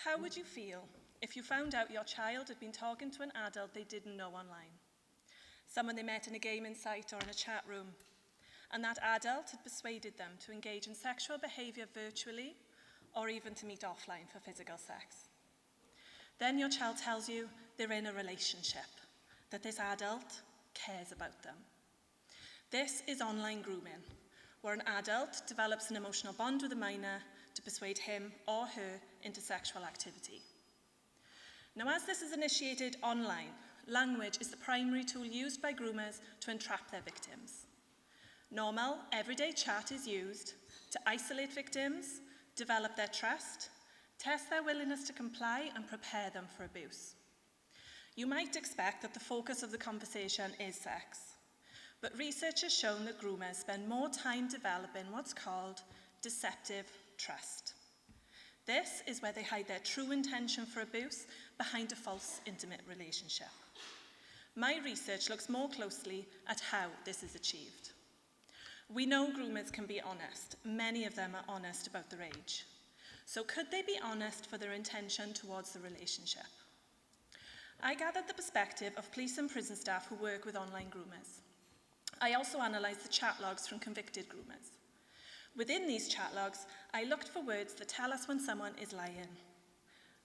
How would you feel if you found out your child had been talking to an adult they didn't know online? Someone they met in a gaming site or in a chat room, and that adult had persuaded them to engage in sexual behaviour virtually or even to meet offline for physical sex. Then your child tells you they're in a relationship, that this adult cares about them. This is online grooming, where an adult develops an emotional bond with a minor to persuade him or her into sexual activity. Now, as this is initiated online, language is the primary tool used by groomers to entrap their victims. Normal, everyday chat is used to isolate victims, develop their trust, test their willingness to comply, and prepare them for abuse. You might expect that the focus of the conversation is sex, but research has shown that groomers spend more time developing what's called deceptive trust. This is where they hide their true intention for abuse behind a false intimate relationship. My research looks more closely at how this is achieved. We know groomers can be honest. Many of them are honest about their age. So could they be honest for their intention towards the relationship? I gathered the perspective of police and prison staff who work with online groomers. I also analysed the chat logs from convicted groomers. Within these chat logs, I looked for words that tell us when someone is lying.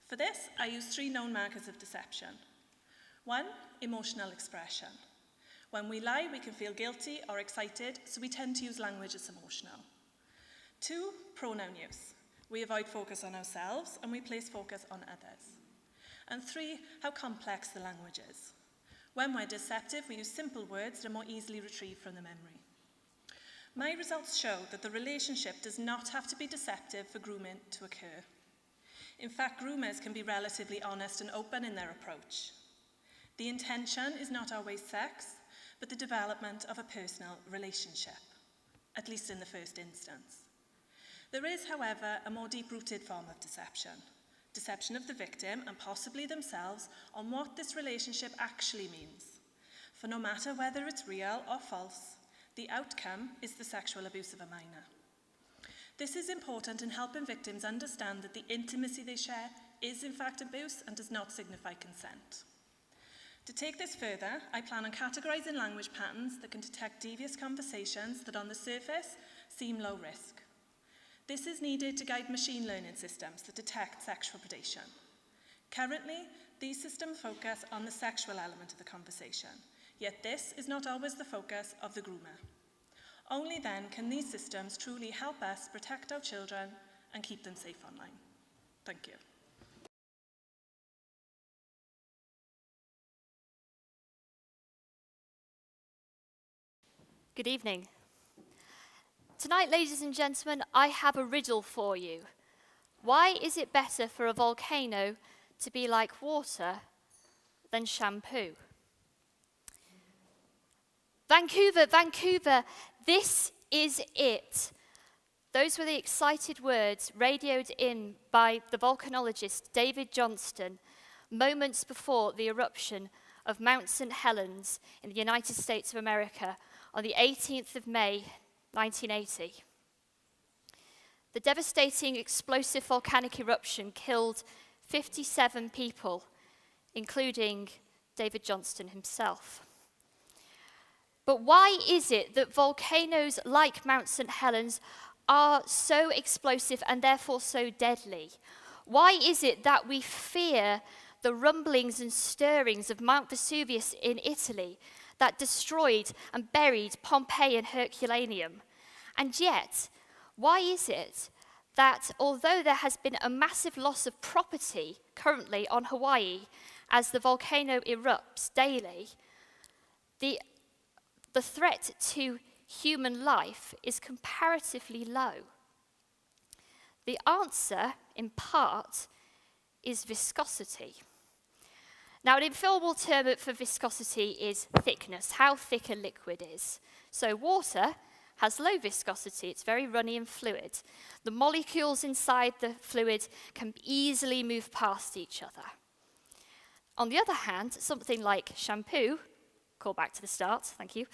For this, I used 3 known markers of deception. 1, emotional expression. When we lie, we can feel guilty or excited, so we tend to use language that's emotional. 2, pronoun use. We avoid focus on ourselves and we place focus on others. And 3, how complex the language is. When we're deceptive, we use simple words that are more easily retrieved from the memory. My results show that the relationship does not have to be deceptive for grooming to occur. In fact, groomers can be relatively honest and open in their approach. The intention is not always sex, but the development of a personal relationship, at least in the first instance. There is, however, a more deep-rooted form of deception. Deception of the victim and possibly themselves on what this relationship actually means. For no matter whether it's real or false, the outcome is the sexual abuse of a minor. This is important in helping victims understand that the intimacy they share is in fact abuse and does not signify consent. To take this further, I plan on categorising language patterns that can detect devious conversations that on the surface seem low risk. This is needed to guide machine learning systems that detect sexual predation. Currently, these systems focus on the sexual element of the conversation, yet this is not always the focus of the groomer. Only then can these systems truly help us protect our children and keep them safe online. Thank you. Good evening. Tonight, ladies and gentlemen, I have a riddle for you. Why is it better for a volcano to be like water than shampoo? Vancouver, Vancouver, this is it. Those were the excited words radioed in by the volcanologist David Johnston moments before the eruption of Mount St. Helens in the United States of America on the 18th of May, 1980. The devastating explosive volcanic eruption killed 57 people, including David Johnston himself. But why is it that volcanoes like Mount St. Helens are so explosive and therefore so deadly? Why is it that we fear the rumblings and stirrings of Mount Vesuvius in Italy that destroyed and buried Pompeii and Herculaneum? And yet, why is it that although there has been a massive loss of property currently on Hawaii as the volcano erupts daily, the threat to human life is comparatively low? The answer, in part, is viscosity. Now, an informal term for viscosity is thickness, how thick a liquid is. So water has low viscosity, it's very runny and fluid. The molecules inside the fluid can easily move past each other. On the other hand, something like shampoo, call back to the start, thank you,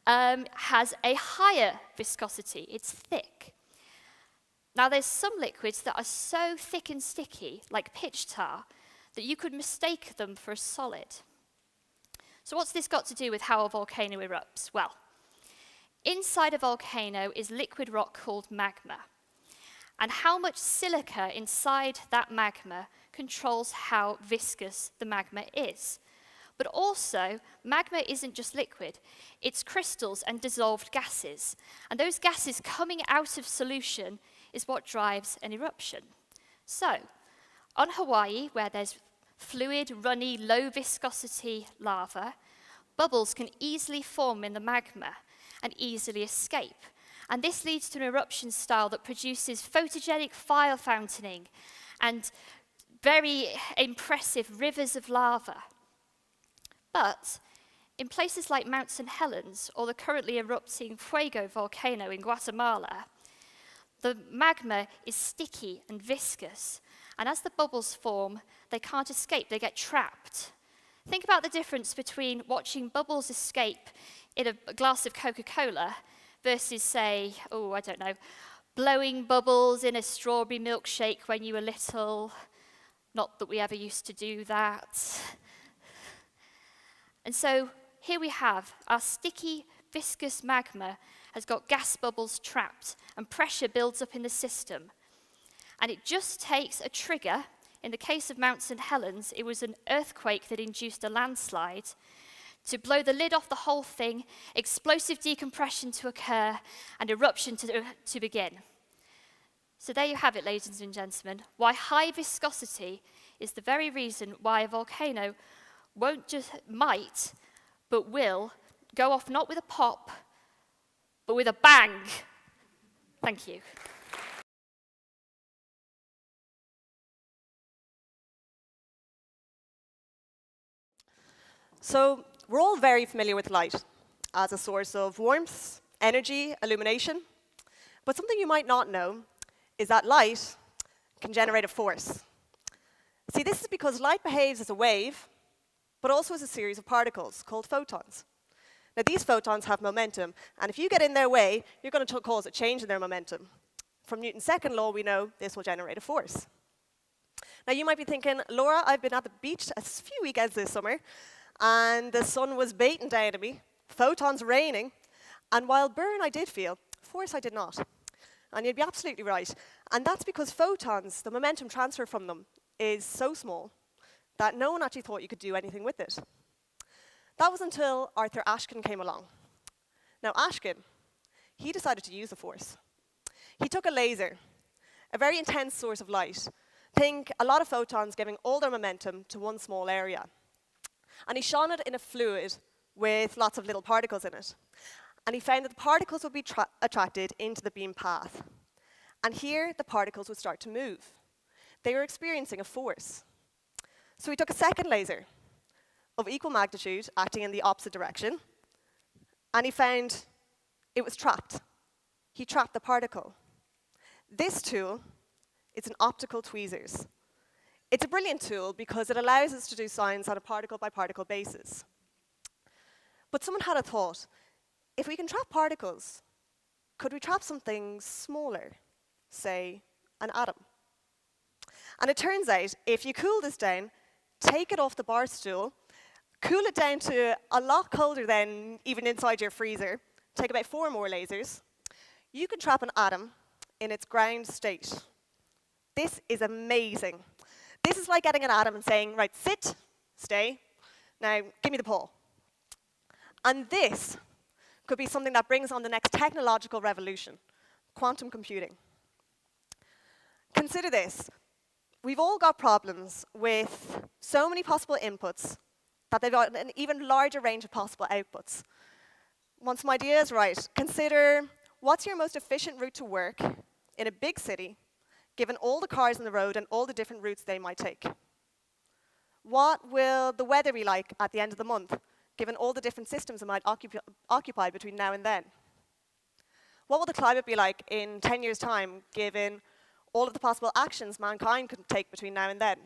has a higher viscosity, it's thick. Now, there's some liquids that are so thick and sticky, like pitch tar, that you could mistake them for a solid. So what's this got to do with how a volcano erupts? Well, inside a volcano is liquid rock called magma. And how much silica inside that magma controls how viscous the magma is. But also, magma isn't just liquid. It's crystals and dissolved gases. And those gases coming out of solution is what drives an eruption. So, on Hawaii, where there's fluid, runny, low viscosity lava, bubbles can easily form in the magma and easily escape. And this leads to an eruption style that produces photogenic fire fountaining and very impressive rivers of lava. But in places like Mount St. Helens or the currently erupting Fuego volcano in Guatemala, the magma is sticky and viscous, and as the bubbles form, they can't escape, they get trapped. Think about the difference between watching bubbles escape in a glass of Coca-Cola versus, say, I don't know, blowing bubbles in a strawberry milkshake when you were little. Not that we ever used to do that. And so here we have our sticky, viscous magma has got gas bubbles trapped, and pressure builds up in the system. And it just takes a trigger. In the case of Mount St. Helens, it was an earthquake that induced a landslide to blow the lid off the whole thing, explosive decompression to occur, and eruption to begin. So there you have it, ladies and gentlemen, why high viscosity is the very reason why a volcano might, but will, go off not with a pop, but with a bang. Thank you. So we're all very familiar with light as a source of warmth, energy, illumination. But something you might not know is that light can generate a force. See, this is because light behaves as a wave, but also as a series of particles called photons. Now, these photons have momentum, and if you get in their way, you're going to cause a change in their momentum. From Newton's second law, we know this will generate a force. Now, you might be thinking, Laura, I've been at the beach a few weekends this summer, and the sun was beating down at me, photons raining, and while burn I did feel, force I did not. And you'd be absolutely right. And that's because photons, the momentum transfer from them, is so small that no one actually thought you could do anything with it. That was until Arthur Ashkin came along. Now, Ashkin, he decided to use the force. He took a laser, a very intense source of light. Think a lot of photons giving all their momentum to one small area. And he shone it in a fluid with lots of little particles in it. And he found that the particles would be attracted into the beam path. And here, the particles would start to move. They were experiencing a force. So he took a second laser of equal magnitude, acting in the opposite direction, and he found it was trapped. He trapped the particle. This tool is an optical tweezers. It's a brilliant tool because it allows us to do science on a particle-by-particle basis. But someone had a thought. If we can trap particles, could we trap something smaller, say an atom? And it turns out, if you cool this down, take it off the bar stool, cool it down to a lot colder than even inside your freezer, take about 4 more lasers, you can trap an atom in its ground state. This is amazing. This is like getting an atom and saying, right, sit, stay, now give me the pull. And this could be something that brings on the next technological revolution, quantum computing. Consider this. We've all got problems with so many possible inputs that they've got an even larger range of possible outputs. Want some ideas? Right. Consider what's your most efficient route to work in a big city, given all the cars on the road and all the different routes they might take? What will the weather be like at the end of the month, given all the different systems it might occupy between now and then? What will the climate be like in 10 years' time, given all of the possible actions mankind could take between now and then?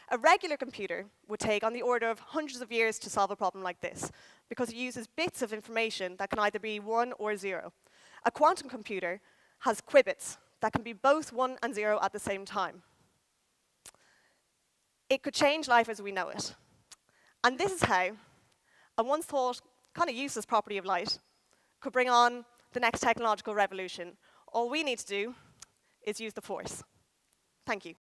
A regular computer would take on the order of hundreds of years to solve a problem like this, because it uses bits of information that can either be 1 or 0. A quantum computer has qubits, that can be both 1 and 0 at the same time. It could change life as we know it. And this is how a once thought kind of useless property of light could bring on the next technological revolution. All we need to do is use the force. Thank you.